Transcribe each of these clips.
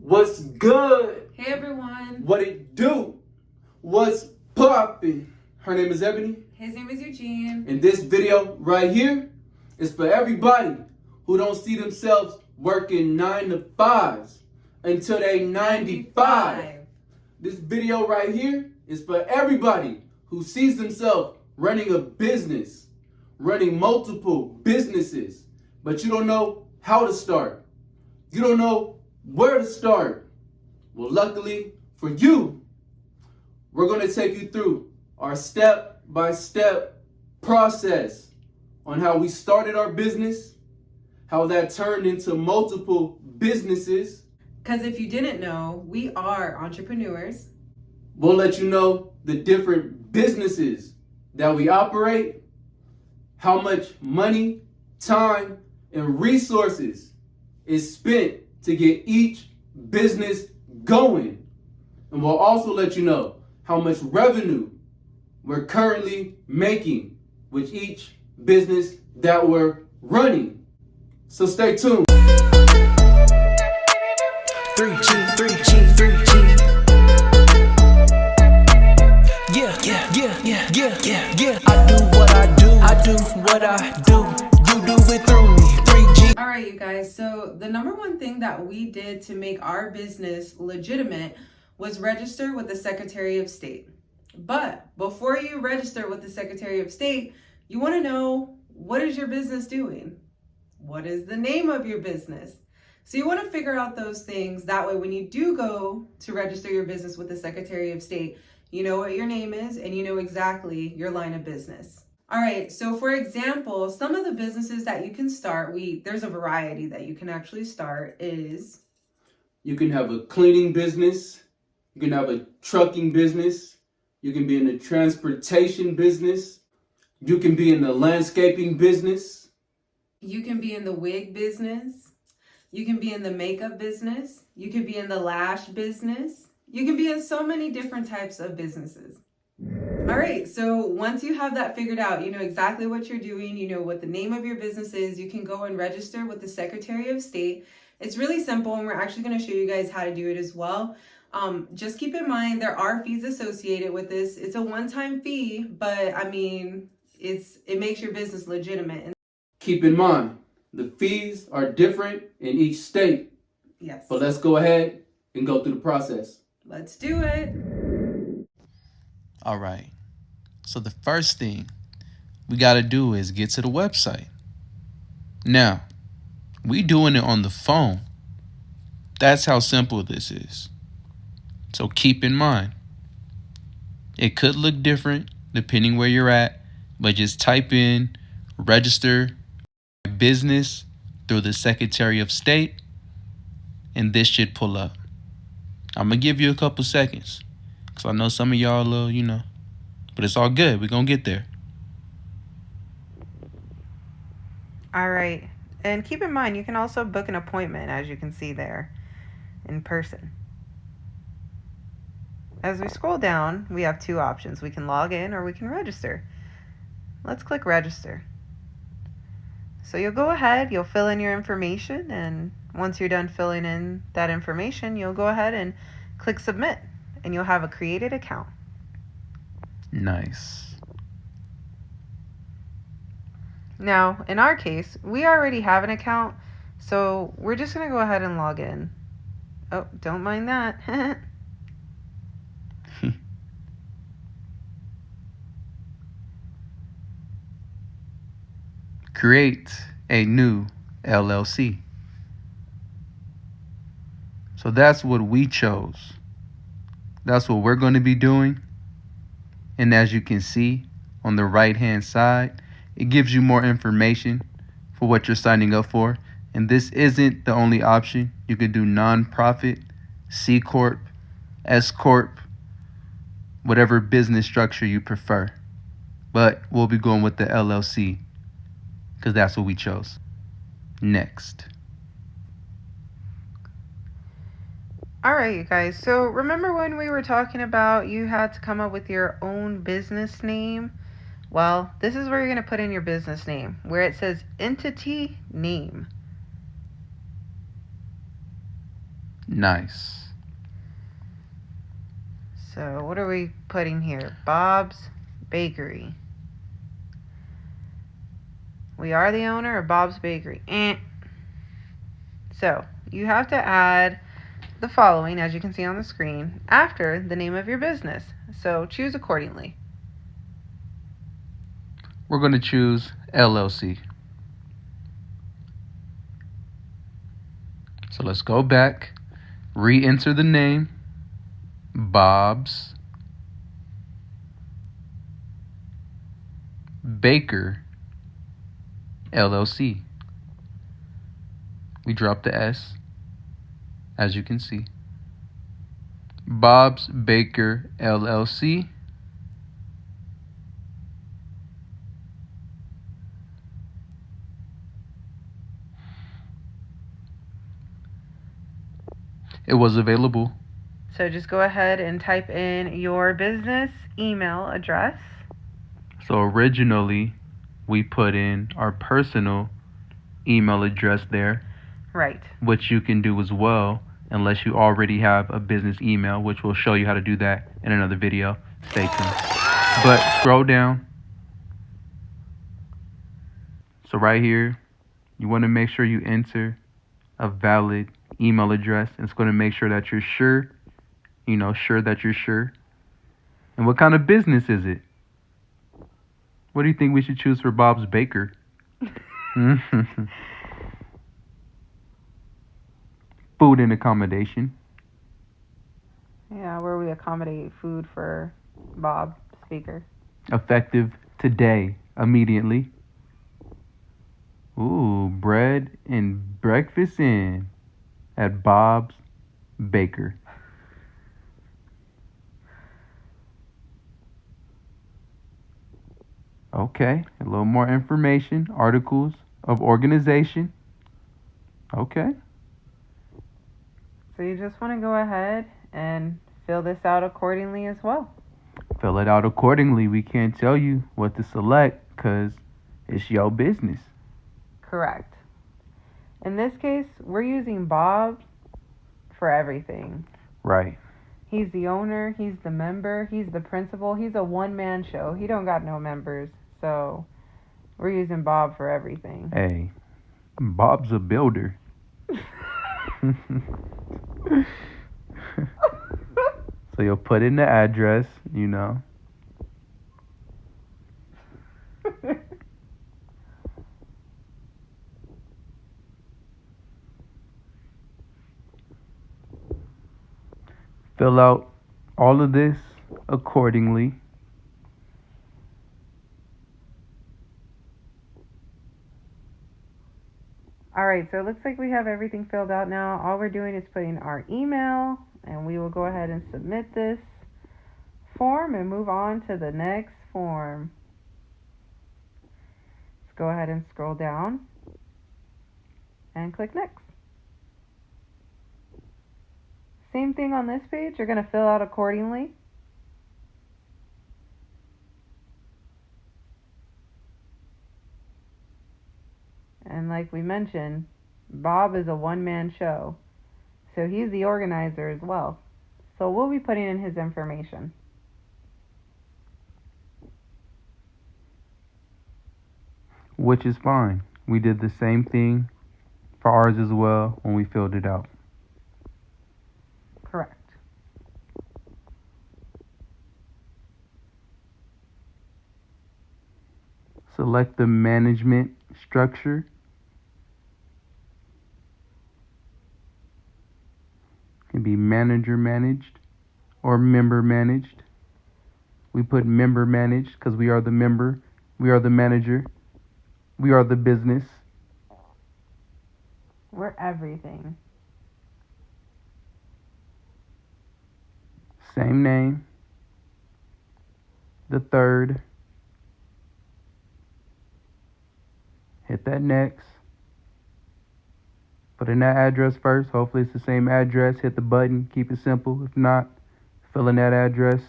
What's good? Hey everyone. What it do? What's poppin'? Her name is Ebony. His name is Eugene. And this video right here is for everybody who don't see themselves working 9 to 5s until they 95. This video right here is for everybody who sees themselves running a business, running multiple businesses, but you don't know how to start. You don't know where to start. Well, luckily for you, we're going to take you through our step-by-step process on how we started our business, how that turned into multiple businesses. Because if you didn't know, we are entrepreneurs. We'll let you know the different businesses that we operate, how much money, time, and resources is spent to get each business going. And we'll also let you know how much revenue we're currently making with each business that we're running. So stay tuned. 3G. Yeah. I do what I do. I do what I do. You do it through me. 3G. All right, you guys. So the number one thing that we did to make our business legitimate was register with the Secretary of State. But before you register with the Secretary of State, you want to know, what is your business doing? What is the name of your business? So you want to figure out those things. That way, when you do go to register your business with the Secretary of State, you know what your name is and you know exactly your line of business. All right, so for example, some of the businesses that you can start, there's a variety that you can actually start is... You can have a cleaning business. You can have a trucking business. You can be in the transportation business. You can be in the landscaping business. You can be in the wig business. You can be in the makeup business. You can be in the lash business. You can be in so many different types of businesses. All right, so once you have that figured out, you know exactly what you're doing, you know what the name of your business is, you can go and register with the Secretary of State. It's really simple, and we're actually going to show you guys how to do it as well. Just keep in mind, there are fees associated with this. It's a one-time fee, but I mean, it makes your business legitimate. Keep in mind, the fees are different in each state. Yes. But let's go ahead and go through the process. Let's do it. All right. So the first thing we got to do is get to the website. Now, we doing it on the phone. That's how simple this is. So keep in mind, it could look different depending where you're at, but just type in register business through the Secretary of State, and this should pull up. I'm going to give you a couple seconds because I know some of y'all a little, but it's all good. We're going to get there. All right. And keep in mind, you can also book an appointment, as you can see there, in person. As we scroll down, we have two options. We can log in or we can register. Let's click register. So you'll go ahead, you'll fill in your information, and once you're done filling in that information, you'll go ahead and click submit, and you'll have a created account. Nice. Now, in our case, we already have an account, so we're just going to go ahead and log in. Oh, don't mind that. Create a new LLC. So that's what we chose. That's what we're going to be doing. And as you can see on the right hand side, it gives you more information for what you're signing up for. And this isn't the only option. You could do nonprofit, C Corp, S Corp, whatever business structure you prefer. But we'll be going with the LLC because that's what we chose. Next. All right, you guys. So remember when we were talking about you had to come up with your own business name? Well, this is where you're going to put in your business name, where it says entity name. Nice. So what are we putting here? Bob's Bakery. We are the owner of Bob's Bakery. So you have to add the following, as you can see on the screen, after the name of your business. So choose accordingly. We're going to choose LLC. So let's go back, re-enter the name, Bob's Baker LLC. We drop the S, as you can see. Bob's Baker LLC. It was available. So just go ahead and type in your business email address. So originally, we put in our personal email address there, Right. which you can do as well, unless you already have a business email, which we'll show you how to do that in another video. Stay tuned. But scroll down. So right here, you want to make sure you enter a valid email address. It's going to make sure that you're sure, sure that you're sure. And what kind of business is it? What do you think we should choose for Bob's Baker? Food and accommodation. Yeah, where we accommodate food for Bob Speaker. Effective today, immediately. Ooh, bread and breakfast in at Bob's Baker. Okay, a little more information. Articles of organization. Okay. So you just want to go ahead and fill this out accordingly as well. Fill it out accordingly. We can't tell you what to select because it's your business. Correct. In this case, we're using Bob for everything. Right. He's the owner, he's the member, he's the principal, he's a one-man show. He don't got no members, so we're using Bob for everything. Hey, Bob's a builder. So you'll put in the address, Fill out all of this accordingly. All right, so it looks like we have everything filled out now. All we're doing is putting our email, and we will go ahead and submit this form and move on to the next form. Let's go ahead and scroll down and click next. Same thing on this page. You're going to fill out accordingly. And like we mentioned, Bob is a one-man show, so he's the organizer as well. So we'll be putting in his information. Which is fine. We did the same thing for ours as well when we filled it out. Correct. Select the management structure. It can be manager managed or member managed. We put member managed because we are the member, we are the manager, we are the business. We're everything. Same name. The third. Hit that next. Put in that address first. Hopefully it's the same address. Hit the button. Keep it simple. If not, fill in that address.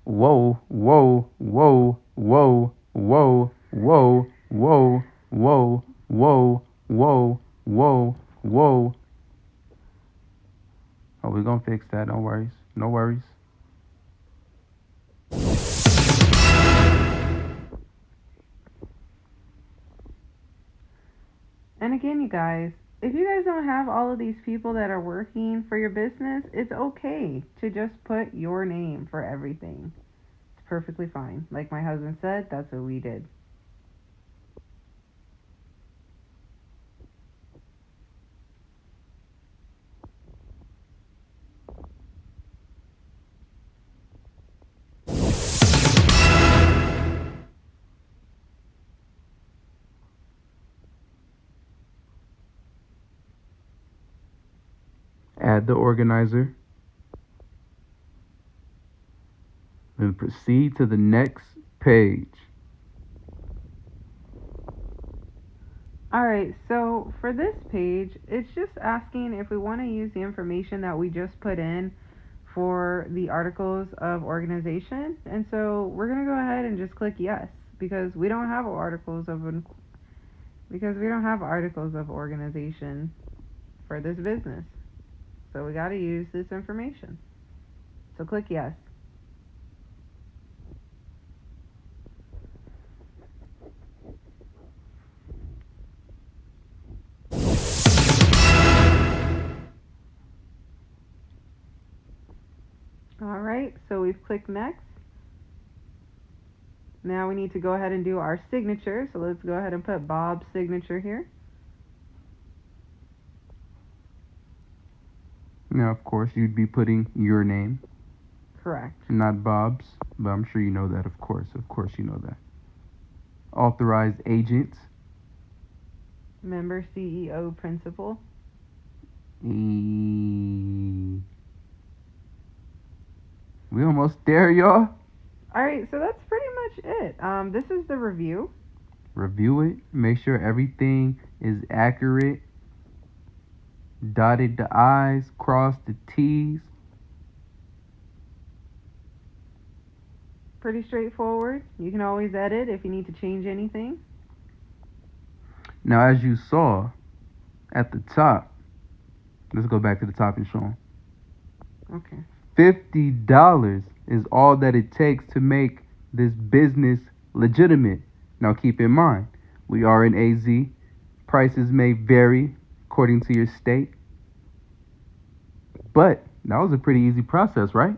Whoa, whoa, whoa, whoa, whoa, whoa, whoa, whoa, whoa, whoa, whoa, whoa. we're going to fix that. No worries. No worries. And again, you guys, if you guys don't have all of these people that are working for your business, it's okay to just put your name for everything. It's perfectly fine. Like my husband said, that's what we did. Add the organizer. Then proceed to the next page. Alright, so for this page, it's just asking if we want to use the information that we just put in for the articles of organization. And so we're going to go ahead and just click yes, because we don't have articles of organization for this business. So we got to use this information. So click yes. Alright, so we've clicked next. Now we need to go ahead and do our signature. So let's go ahead and put Bob's signature here. Now, of course, you'd be putting your name, Correct. not Bob's, but I'm sure you know that, of course. Of course you know that. Authorized agents. Member, CEO, principal. We almost there, y'all. Alright, so that's pretty much it. This is the review. Review it. Make sure everything is accurate. Dotted the I's, crossed the T's. Pretty straightforward. You can always edit if you need to change anything. Now, as you saw at the top, let's go back to the top and show them. Okay. $50 is all that it takes to make this business legitimate. Now, keep in mind, we are in AZ. Prices may vary according to your state. But that was a pretty easy process, right?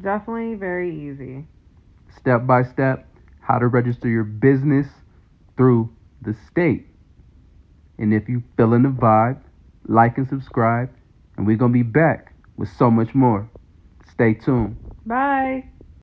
Definitely very easy. Step by step, how to register your business through the state. And if you feeling the vibe, like and subscribe, and we're going to be back with so much more. Stay tuned. Bye.